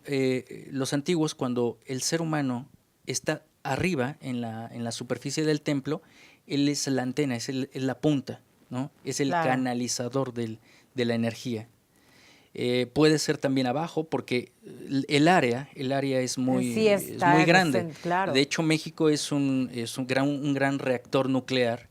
los antiguos, cuando el ser humano está arriba en la superficie del templo, él es la antena, es la punta, ¿no? Es el canalizador de la energía. Puede ser también abajo porque el área es muy grande. Claro. De hecho, México es un gran reactor nuclear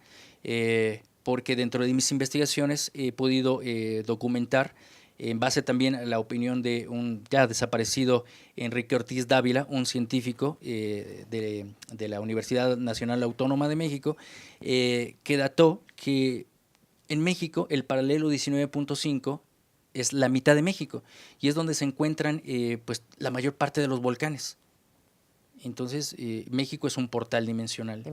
porque dentro de mis investigaciones he podido documentar en base también a la opinión de un ya desaparecido Enrique Ortiz Dávila, un científico de la Universidad Nacional Autónoma de México, que dató que en México el paralelo 19.5 es la mitad de México y es donde se encuentran pues la mayor parte de los volcanes. Entonces México es un portal dimensional.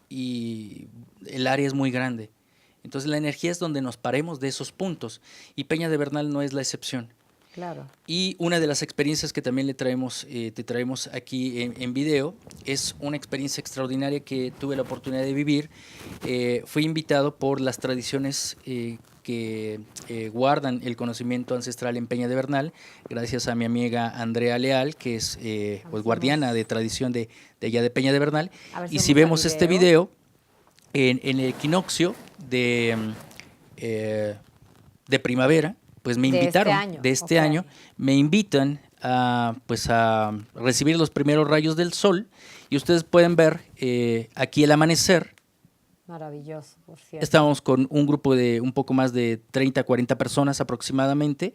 Y el área es muy grande. Entonces la energía es donde nos paremos de esos puntos y Peña de Bernal no es la excepción. Claro. Y una de las experiencias que también te traemos aquí en video es una experiencia extraordinaria que tuve la oportunidad de vivir. Fui invitado por las tradiciones que guardan el conocimiento ancestral en Peña de Bernal, gracias a mi amiga Andrea Leal, que es pues guardiana de tradición de allá de Peña de Bernal. Y si vemos este video, en el equinoccio de primavera, pues me invitaron de este año, me invitan a recibir los primeros rayos del sol y ustedes pueden ver aquí el amanecer. Maravilloso, por cierto. Estábamos con un grupo de un poco más de 30, 40 personas aproximadamente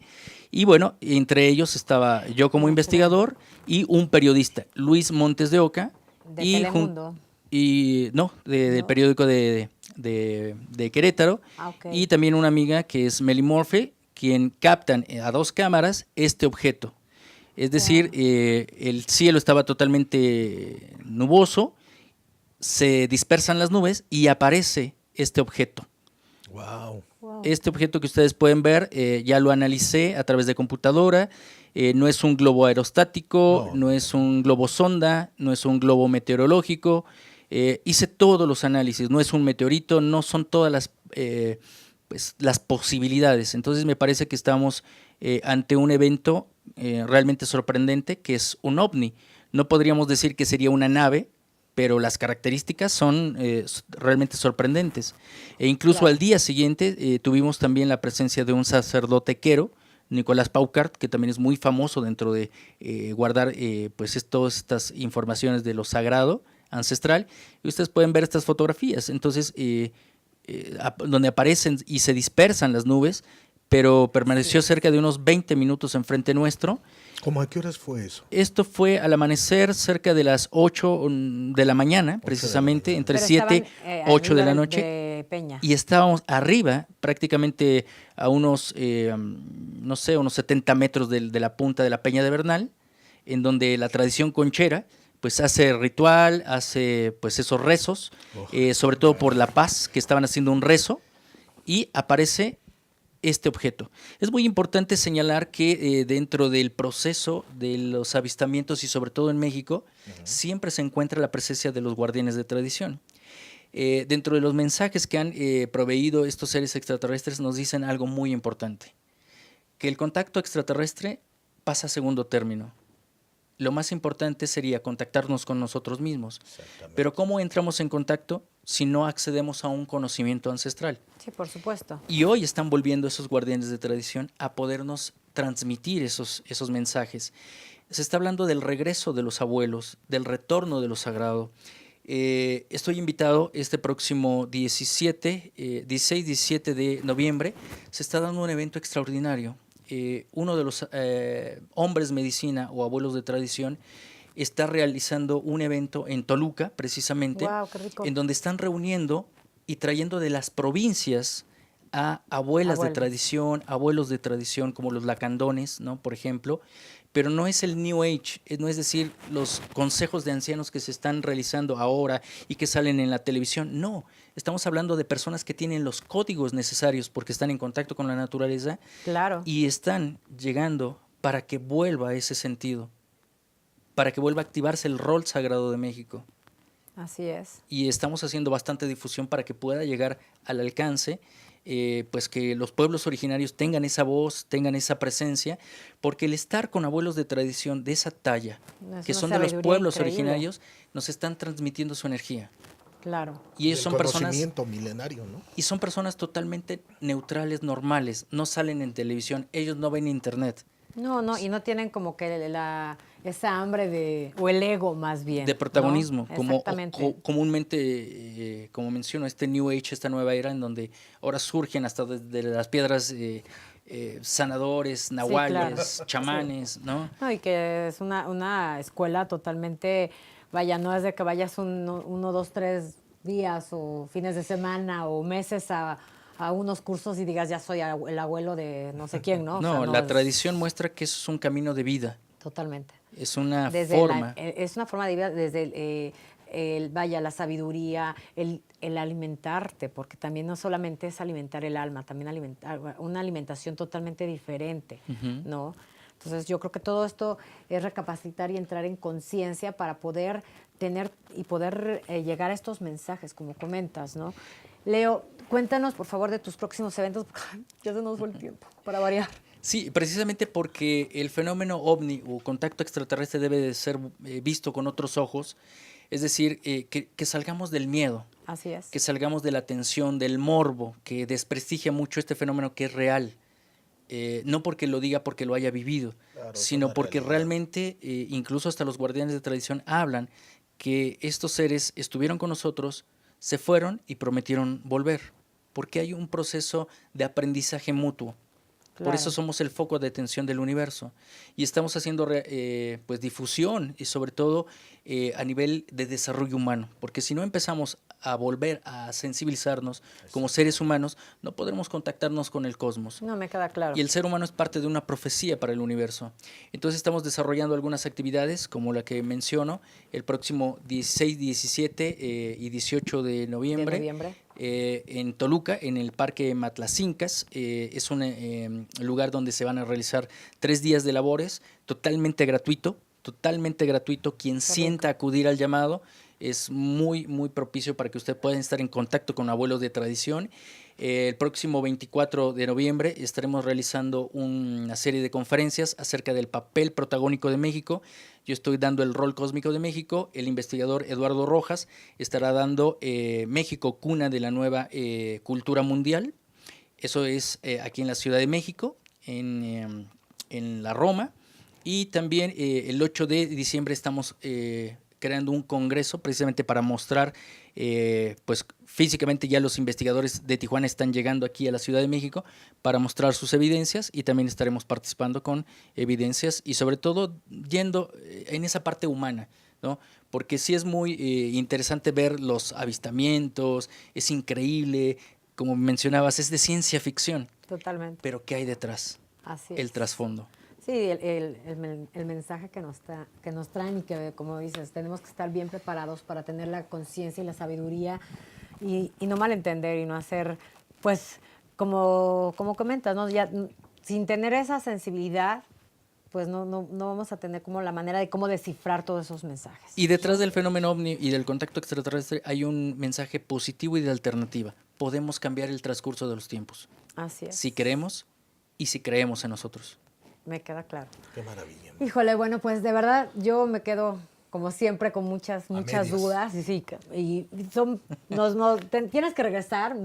y bueno, entre ellos estaba yo como investigador y un periodista, Luis Montes de Oca. De Telemundo. Del periódico de Querétaro. Y también una amiga que es Meli Morphy, quien captan a 2 cámaras este objeto. Es decir, el cielo estaba totalmente nuboso, se dispersan las nubes y aparece este objeto. Wow. Este objeto que ustedes pueden ver, ya lo analicé a través de computadora. No es un globo aerostático, no es un globo sonda, no es un globo meteorológico. Hice todos los análisis, no es un meteorito, no son todas las posibilidades. Entonces me parece que estamos ante un evento realmente sorprendente, que es un ovni. No podríamos decir que sería una nave, pero las características son realmente sorprendentes. E incluso al día siguiente tuvimos también la presencia de un sacerdote quero, Nicolás Paucart, que también es muy famoso dentro de guardar todas estas informaciones de lo sagrado, ancestral, y ustedes pueden ver estas fotografías. Entonces, donde aparecen y se dispersan las nubes, pero permaneció cerca de unos 20 minutos enfrente nuestro. ¿Cómo a qué horas fue eso? Esto fue al amanecer cerca de las 8 de la mañana, precisamente, entre 7 y 8 de la noche. De Peña. Y estábamos arriba, prácticamente a unos, unos 70 metros de la punta de la Peña de Bernal, en donde la tradición conchera pues hace ritual, hace pues esos rezos, sobre todo por la paz, que estaban haciendo un rezo, y aparece este objeto. Es muy importante señalar que dentro del proceso de los avistamientos y sobre todo en México, siempre se encuentra la presencia de los guardianes de tradición. Dentro de los mensajes que han proveído estos seres extraterrestres nos dicen algo muy importante, que el contacto extraterrestre pasa a segundo término. Lo más importante sería contactarnos con nosotros mismos. Pero ¿cómo entramos en contacto si no accedemos a un conocimiento ancestral? Sí, por supuesto. Y hoy están volviendo esos guardianes de tradición a podernos transmitir esos mensajes. Se está hablando del regreso de los abuelos, del retorno de lo sagrado. Estoy invitado este próximo 16, 17 de noviembre. Se está dando un evento extraordinario. Uno de los hombres medicina o abuelos de tradición está realizando un evento en Toluca, precisamente, Guau, qué rico. en donde están reuniendo y trayendo de las provincias a abuelas de Abuelos. tradición, abuelos de tradición, como los lacandones, ¿no? Por ejemplo. Pero no es el New Age, no es decir, los consejos de ancianos que se están realizando ahora y que salen en la televisión. No, estamos hablando de personas que tienen los códigos necesarios porque están en contacto con la naturaleza Claro. y están llegando para que vuelva ese sentido, para que vuelva a activarse el rol sagrado de México. Así es. Y estamos haciendo bastante difusión para que pueda llegar al alcance, pues que los pueblos originarios tengan esa voz, tengan esa presencia, porque el estar con abuelos de tradición de esa talla, Es que una son de los sabiduría pueblos increíble. originarios, nos están transmitiendo su energía. Claro. Y ellos el son personas, conocimiento milenario, ¿no? y son personas totalmente neutrales, normales, no salen en televisión, ellos no ven internet. No, no, y no tienen como que esa hambre o el ego más bien. De protagonismo, ¿no? como Exactamente. comúnmente, como menciono, este New Age, esta nueva era en donde ahora surgen hasta desde las piedras sanadores, nahuales, claro. chamanes, ¿no? No, y que es una escuela totalmente, vaya, no es de que vayas uno, dos, 3 días o fines de semana o meses a unos cursos y digas, ya soy el abuelo de no sé quién, ¿no? O No, sea, la es- tradición muestra que eso es un camino de vida, Totalmente. es una Desde forma. es una forma de vida desde vaya, la sabiduría, el alimentarte, porque también no solamente es alimentar el alma, también alimentar una alimentación totalmente diferente, Ujú. ¿no? Entonces yo creo que todo esto es recapacitar y entrar en conciencia para poder tener y poder llegar a estos mensajes, como comentas, ¿no? Leo, cuéntanos por favor de tus próximos eventos, porque ya se nos fue el tiempo, para variar. Sí, precisamente porque el fenómeno ovni o contacto extraterrestre debe de ser visto con otros ojos, es decir, que salgamos del miedo, Así es. que salgamos de la tensión, del morbo, que desprestigia mucho este fenómeno que es real. No porque lo diga porque lo haya vivido, Claro, es sino una porque realidad. realmente, incluso hasta los guardianes de tradición hablan que estos seres estuvieron con nosotros, se fueron y prometieron volver, porque hay un proceso de aprendizaje mutuo. Por Claro. eso somos el foco de atención del universo y estamos haciendo pues difusión y sobre todo a nivel de desarrollo humano, porque si no empezamos a volver a sensibilizarnos como seres humanos, no podremos contactarnos con el cosmos. No, me queda claro. Y el ser humano es parte de una profecía para el universo. Entonces estamos desarrollando algunas actividades, como la que menciono, el próximo 16, 17 y 18 de noviembre. En Toluca, en el Parque Matlacincas. Es un lugar donde se van a realizar 3 días de labores, totalmente gratuito. Quien sienta acudir al llamado es muy, muy propicio para que usted pueda estar en contacto con abuelos de tradición. El próximo 24 de noviembre estaremos realizando una serie de conferencias acerca del papel protagónico de México. Yo estoy dando el rol cósmico de México. El investigador Eduardo Rojas estará dando México, cuna de la nueva cultura mundial. Eso es aquí en la Ciudad de México, en la Roma. Y también el 8 de diciembre estamos creando un congreso precisamente para mostrar, pues físicamente ya los investigadores de Tijuana están llegando aquí a la Ciudad de México para mostrar sus evidencias y también estaremos participando con evidencias y sobre todo yendo en esa parte humana, ¿no? Porque sí es muy interesante ver los avistamientos, es increíble, como mencionabas, es de ciencia ficción. Totalmente. Pero ¿qué hay detrás? Así El es. trasfondo. Sí, el mensaje que nos traen y que, como dices, tenemos que estar bien preparados para tener la conciencia y la sabiduría y no malentender y no hacer, pues, como comentas, ¿no? Ya, sin tener esa sensibilidad, pues no vamos a tener como la manera de cómo descifrar todos esos mensajes. Y detrás del fenómeno ovni y del contacto extraterrestre hay un mensaje positivo y de alternativa. Podemos cambiar el transcurso de los tiempos. Así es. Si queremos y si creemos en nosotros. Me queda claro. Qué maravilla. Híjole, bueno, pues de verdad yo me quedo como siempre, con muchas medias. dudas. Y tienes que regresar.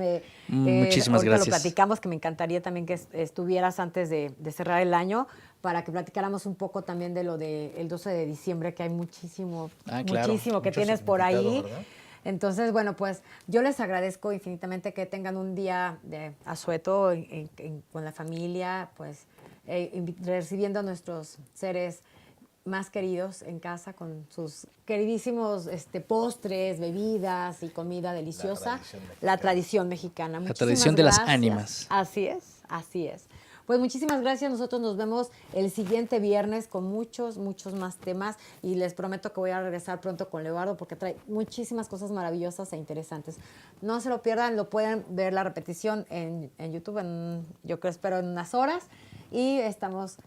Muchísimas ahorita gracias. Lo platicamos, que me encantaría también que estuvieras antes de cerrar el año, para que platicáramos un poco también de lo del 12 de diciembre, que hay muchísimo Claro. muchísimo que Mucho tienes por ahí. significado, ¿verdad? Entonces, bueno, pues yo les agradezco infinitamente que tengan un día de asueto con la familia, pues recibiendo a nuestros seres más queridos en casa con sus queridísimos postres, bebidas y comida deliciosa. La tradición mexicana. La tradición de las ánimas. Así es, así es. Pues muchísimas gracias. Nosotros nos vemos el siguiente viernes con muchos más temas y les prometo que voy a regresar pronto con Leobardo porque trae muchísimas cosas maravillosas e interesantes. No se lo pierdan, lo pueden ver la repetición en YouTube, yo creo, espero en unas horas, y estamos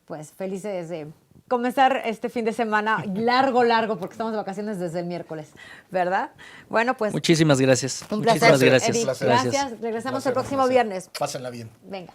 pues felices de comenzar este fin de semana largo, porque estamos de vacaciones desde el miércoles, ¿verdad? Bueno, pues Muchísimas gracias. un placer. Muchísimas gracias. Edith, Placer. gracias. Regresamos Placer, el próximo placer. viernes. Pásenla bien. Venga.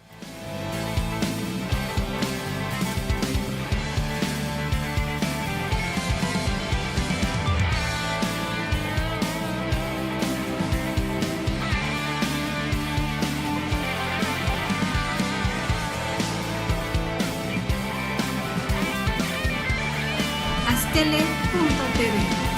Astele.tv